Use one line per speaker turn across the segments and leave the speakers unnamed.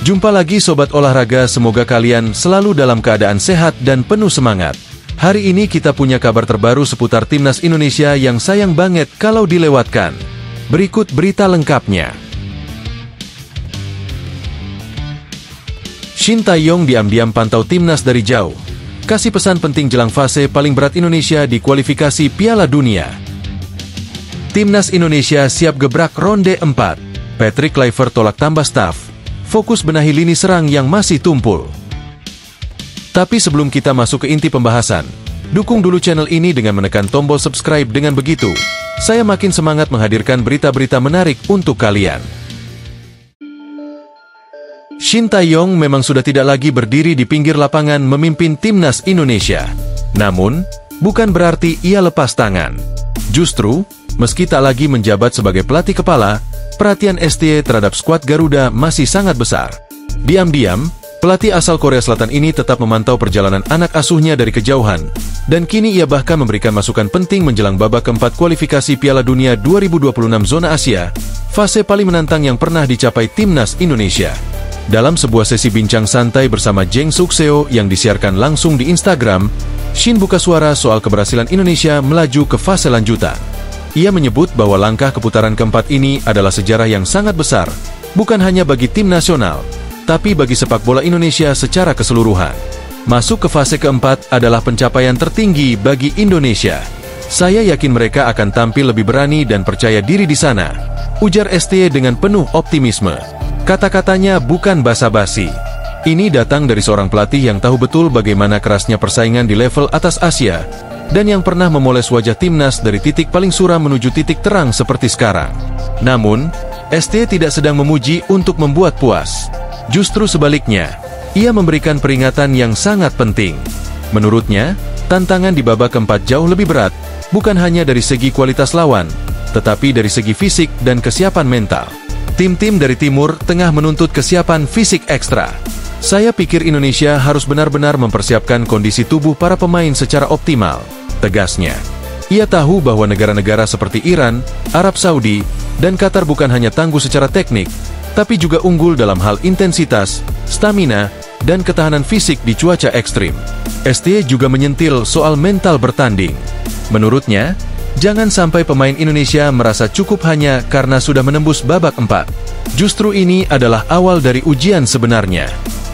Jumpa lagi Sobat Olahraga, semoga kalian selalu dalam keadaan sehat dan penuh semangat. Hari ini kita punya kabar terbaru seputar Timnas Indonesia yang sayang banget kalau dilewatkan. Berikut berita lengkapnya. Shin Tae-yong diam-diam pantau Timnas dari jauh. Kasih pesan penting jelang fase paling berat Indonesia di kualifikasi Piala Dunia. Timnas Indonesia siap gebrak ronde 4. Patrick Kluivert tolak tambah staf. Fokus benahi lini serang yang masih tumpul. Tapi sebelum kita masuk ke inti pembahasan, dukung dulu channel ini dengan menekan tombol subscribe. Dengan begitu, saya makin semangat menghadirkan berita-berita menarik untuk kalian. Shin Tae-yong memang sudah tidak lagi berdiri di pinggir lapangan memimpin Timnas Indonesia. Namun, bukan berarti ia lepas tangan. Justru, meski tak lagi menjabat sebagai pelatih kepala, perhatian STY terhadap skuad Garuda masih sangat besar. Diam-diam, pelatih asal Korea Selatan ini tetap memantau perjalanan anak asuhnya dari kejauhan, dan kini ia bahkan memberikan masukan penting menjelang babak keempat kualifikasi Piala Dunia 2026 zona Asia, fase paling menantang yang pernah dicapai Timnas Indonesia. Dalam sebuah sesi bincang santai bersama Jeng Sukseo yang disiarkan langsung di Instagram, Shin buka suara soal keberhasilan Indonesia melaju ke fase lanjutan. Ia menyebut bahwa langkah keputaran keempat ini adalah sejarah yang sangat besar, bukan hanya bagi tim nasional, tapi bagi sepak bola Indonesia secara keseluruhan. Masuk ke fase keempat adalah pencapaian tertinggi bagi Indonesia. Saya yakin mereka akan tampil lebih berani dan percaya diri di sana, ujar STY dengan penuh optimisme. Kata-katanya bukan basa-basi. Ini datang dari seorang pelatih yang tahu betul bagaimana kerasnya persaingan di level atas Asia, dan yang pernah memoles wajah Timnas dari titik paling suram menuju titik terang seperti sekarang. Namun, STY tidak sedang memuji untuk membuat puas. Justru sebaliknya, ia memberikan peringatan yang sangat penting. Menurutnya, tantangan di babak keempat jauh lebih berat, bukan hanya dari segi kualitas lawan, tetapi dari segi fisik dan kesiapan mental. Tim-tim dari Timur Tengah menuntut kesiapan fisik ekstra. Saya pikir Indonesia harus benar-benar mempersiapkan kondisi tubuh para pemain secara optimal, tegasnya. Ia tahu bahwa negara-negara seperti Iran, Arab Saudi, dan Qatar bukan hanya tangguh secara teknik, tapi juga unggul dalam hal intensitas, stamina, dan ketahanan fisik di cuaca ekstrim. STY juga menyentil soal mental bertanding. Menurutnya, jangan sampai pemain Indonesia merasa cukup hanya karena sudah menembus babak 4. Justru ini adalah awal dari ujian sebenarnya.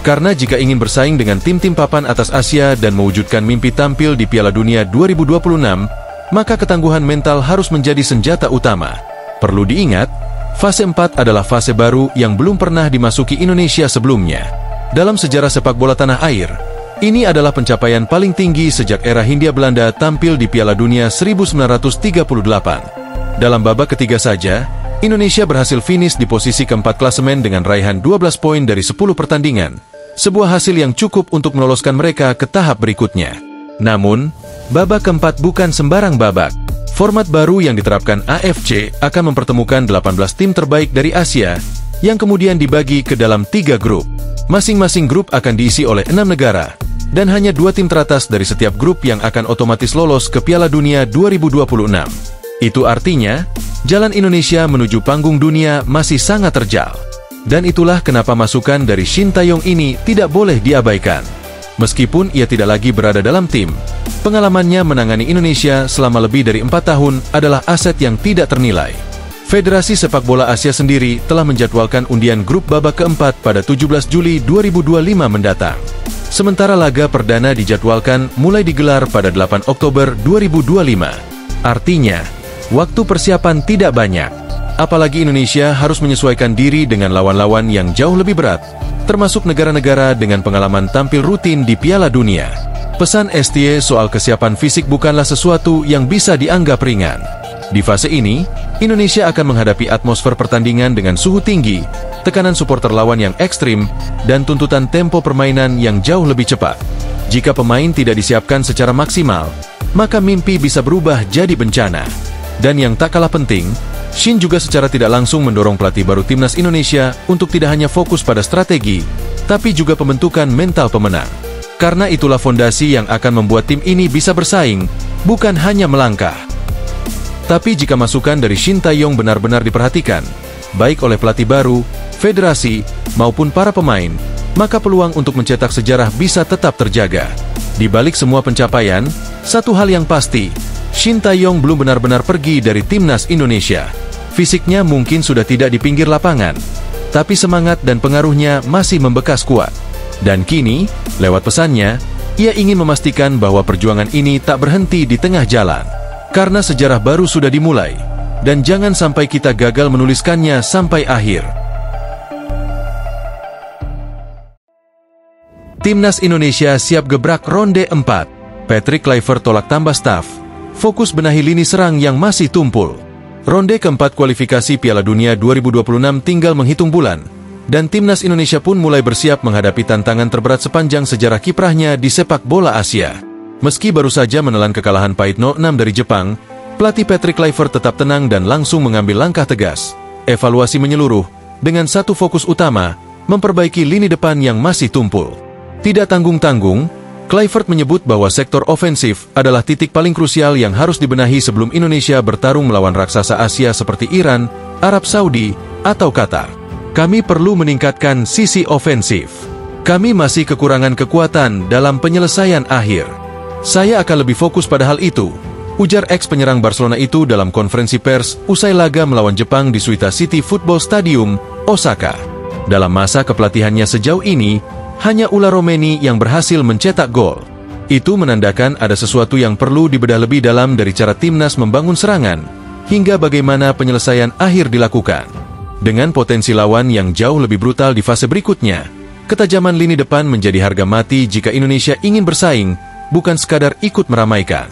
Karena jika ingin bersaing dengan tim-tim papan atas Asia dan mewujudkan mimpi tampil di Piala Dunia 2026, maka ketangguhan mental harus menjadi senjata utama. Perlu diingat, fase 4 adalah fase baru yang belum pernah dimasuki Indonesia sebelumnya. Dalam sejarah sepak bola tanah air, ini adalah pencapaian paling tinggi sejak era Hindia Belanda tampil di Piala Dunia 1938. Dalam babak ketiga saja, Indonesia berhasil finish di posisi keempat klasemen dengan raihan 12 poin dari 10 pertandingan. Sebuah hasil yang cukup untuk meloloskan mereka ke tahap berikutnya. Namun, babak keempat bukan sembarang babak. Format baru yang diterapkan AFC akan mempertemukan 18 tim terbaik dari Asia, yang kemudian dibagi ke dalam 3 grup. Masing-masing grup akan diisi oleh 6 negara, dan hanya 2 tim teratas dari setiap grup yang akan otomatis lolos ke Piala Dunia 2026. Itu artinya, jalan Indonesia menuju panggung dunia masih sangat terjal. Dan itulah kenapa masukan dari Shin Tae-yong ini tidak boleh diabaikan. Meskipun ia tidak lagi berada dalam tim, pengalamannya menangani Indonesia selama lebih dari 4 tahun adalah aset yang tidak ternilai. Federasi Sepak Bola Asia sendiri telah menjadwalkan undian grup babak keempat pada 17 Juli 2025 mendatang. Sementara laga perdana dijadwalkan mulai digelar pada 8 Oktober 2025. Artinya, waktu persiapan tidak banyak. Apalagi Indonesia harus menyesuaikan diri dengan lawan-lawan yang jauh lebih berat, termasuk negara-negara dengan pengalaman tampil rutin di Piala Dunia. Pesan STY soal kesiapan fisik bukanlah sesuatu yang bisa dianggap ringan. Di fase ini, Indonesia akan menghadapi atmosfer pertandingan dengan suhu tinggi, tekanan supporter lawan yang ekstrim, dan tuntutan tempo permainan yang jauh lebih cepat. Jika pemain tidak disiapkan secara maksimal, maka mimpi bisa berubah jadi bencana. Dan yang tak kalah penting, Shin juga secara tidak langsung mendorong pelatih baru Timnas Indonesia untuk tidak hanya fokus pada strategi, tapi juga pembentukan mental pemenang. Karena itulah fondasi yang akan membuat tim ini bisa bersaing, bukan hanya melangkah. Tapi jika masukan dari Shin Tae-yong benar-benar diperhatikan, baik oleh pelatih baru, federasi, maupun para pemain, maka peluang untuk mencetak sejarah bisa tetap terjaga. Di balik semua pencapaian, satu hal yang pasti, Shin Tae-yong belum benar-benar pergi dari timnas Indonesia. Fisiknya mungkin sudah tidak di pinggir lapangan, tapi semangat dan pengaruhnya masih membekas kuat. Dan kini, lewat pesannya, ia ingin memastikan bahwa perjuangan ini tak berhenti di tengah jalan. Karena sejarah baru sudah dimulai, dan jangan sampai kita gagal menuliskannya sampai akhir. Timnas Indonesia siap gebrak ronde 4. Patrick Kluivert tolak tambah staf, fokus benahi lini serang yang masih tumpul. Ronde keempat kualifikasi Piala Dunia 2026 tinggal menghitung bulan, dan timnas Indonesia pun mulai bersiap menghadapi tantangan terberat sepanjang sejarah kiprahnya di sepak bola Asia. Meski baru saja menelan kekalahan pahit 0-6 dari Jepang, pelatih Patrick Kluivert tetap tenang dan langsung mengambil langkah tegas. Evaluasi menyeluruh, dengan satu fokus utama, memperbaiki lini depan yang masih tumpul. Tidak tanggung-tanggung, Kluivert menyebut bahwa sektor ofensif adalah titik paling krusial yang harus dibenahi sebelum Indonesia bertarung melawan raksasa Asia seperti Iran, Arab Saudi, atau Qatar. Kami perlu meningkatkan sisi ofensif. Kami masih kekurangan kekuatan dalam penyelesaian akhir. Saya akan lebih fokus pada hal itu, ujar ex-penyerang Barcelona itu dalam konferensi pers usai laga melawan Jepang di Suita City Football Stadium, Osaka. Dalam masa kepelatihannya sejauh ini, hanya Ula Romeni yang berhasil mencetak gol. Itu menandakan ada sesuatu yang perlu dibedah lebih dalam dari cara timnas membangun serangan, hingga bagaimana penyelesaian akhir dilakukan. Dengan potensi lawan yang jauh lebih brutal di fase berikutnya, ketajaman lini depan menjadi harga mati jika Indonesia ingin bersaing, bukan sekadar ikut meramaikan.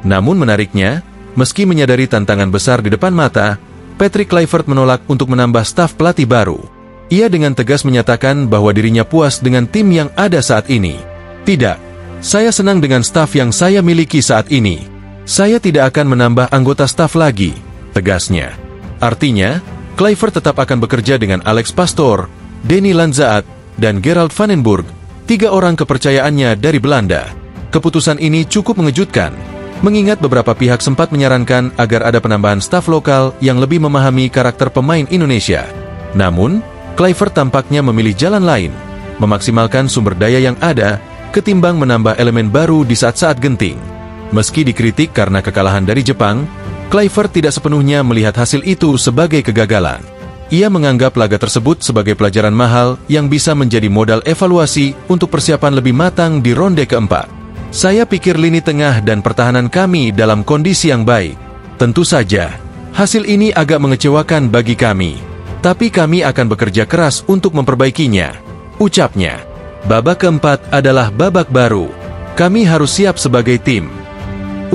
Namun menariknya, meski menyadari tantangan besar di depan mata, Patrick Kluivert menolak untuk menambah staf pelatih baru. Ia dengan tegas menyatakan bahwa dirinya puas dengan tim yang ada saat ini. Tidak, saya senang dengan staf yang saya miliki saat ini. Saya tidak akan menambah anggota staf lagi, tegasnya. Artinya, Kluivert tetap akan bekerja dengan Alex Pastoor, Denny Lanzaat, dan Gerald van den Burg, 3 orang kepercayaannya dari Belanda. Keputusan ini cukup mengejutkan, mengingat beberapa pihak sempat menyarankan agar ada penambahan staf lokal yang lebih memahami karakter pemain Indonesia. Namun, Kluivert tampaknya memilih jalan lain, memaksimalkan sumber daya yang ada, ketimbang menambah elemen baru di saat-saat genting. Meski dikritik karena kekalahan dari Jepang, Kluivert tidak sepenuhnya melihat hasil itu sebagai kegagalan. Ia menganggap laga tersebut sebagai pelajaran mahal yang bisa menjadi modal evaluasi untuk persiapan lebih matang di ronde keempat. Saya pikir lini tengah dan pertahanan kami dalam kondisi yang baik. Tentu saja, hasil ini agak mengecewakan bagi kami. Tapi kami akan bekerja keras untuk memperbaikinya, ucapnya. Babak keempat adalah babak baru. Kami harus siap sebagai tim.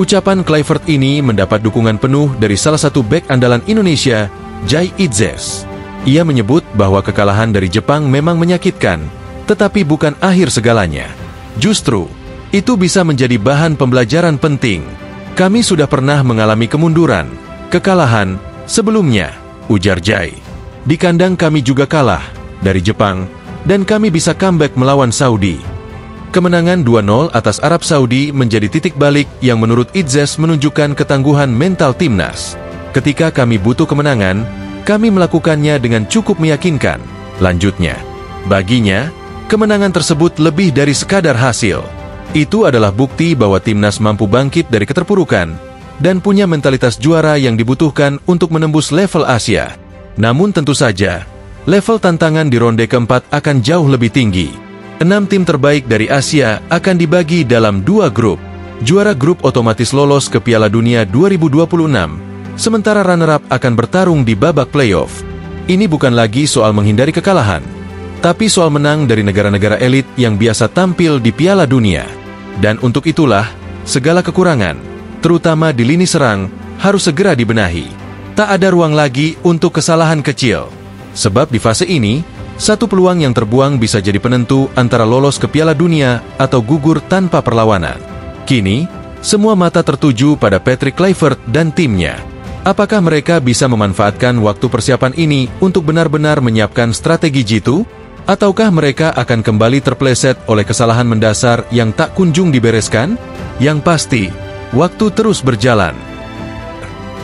Ucapan Kluivert ini mendapat dukungan penuh dari salah satu bek andalan Indonesia, Jai Itzes. Ia menyebut bahwa kekalahan dari Jepang memang menyakitkan, tetapi bukan akhir segalanya. Justru, itu bisa menjadi bahan pembelajaran penting. Kami sudah pernah mengalami kemunduran, kekalahan, sebelumnya, ujar Jai. Di kandang kami juga kalah dari Jepang, dan kami bisa comeback melawan Saudi. Kemenangan 2-0 atas Arab Saudi menjadi titik balik yang menurut Itzes menunjukkan ketangguhan mental timnas. Ketika kami butuh kemenangan, kami melakukannya dengan cukup meyakinkan, lanjutnya. Baginya, kemenangan tersebut lebih dari sekadar hasil. Itu adalah bukti bahwa timnas mampu bangkit dari keterpurukan, dan punya mentalitas juara yang dibutuhkan untuk menembus level Asia. Namun tentu saja, level tantangan di ronde keempat akan jauh lebih tinggi. 6 tim terbaik dari Asia akan dibagi dalam 2 grup. Juara grup otomatis lolos ke Piala Dunia 2026, sementara runner-up akan bertarung di babak playoff. Ini bukan lagi soal menghindari kekalahan, tapi soal menang dari negara-negara elit yang biasa tampil di Piala Dunia. Dan untuk itulah, segala kekurangan, terutama di lini serang, harus segera dibenahi. Tak ada ruang lagi untuk kesalahan kecil. Sebab di fase ini, satu peluang yang terbuang bisa jadi penentu antara lolos ke Piala Dunia atau gugur tanpa perlawanan. Kini, semua mata tertuju pada Patrick Kluivert dan timnya. Apakah mereka bisa memanfaatkan waktu persiapan ini untuk benar-benar menyiapkan strategi jitu? Ataukah mereka akan kembali terpleset oleh kesalahan mendasar yang tak kunjung dibereskan? Yang pasti, waktu terus berjalan.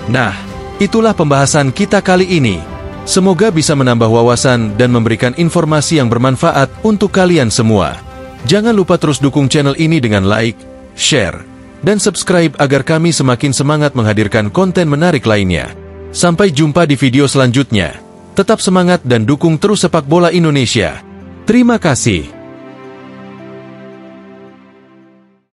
Nah, itulah pembahasan kita kali ini. Semoga bisa menambah wawasan dan memberikan informasi yang bermanfaat untuk kalian semua. Jangan lupa terus dukung channel ini dengan like, share, dan subscribe agar kami semakin semangat menghadirkan konten menarik lainnya. Sampai jumpa di video selanjutnya. Tetap semangat dan dukung terus sepak bola Indonesia. Terima kasih.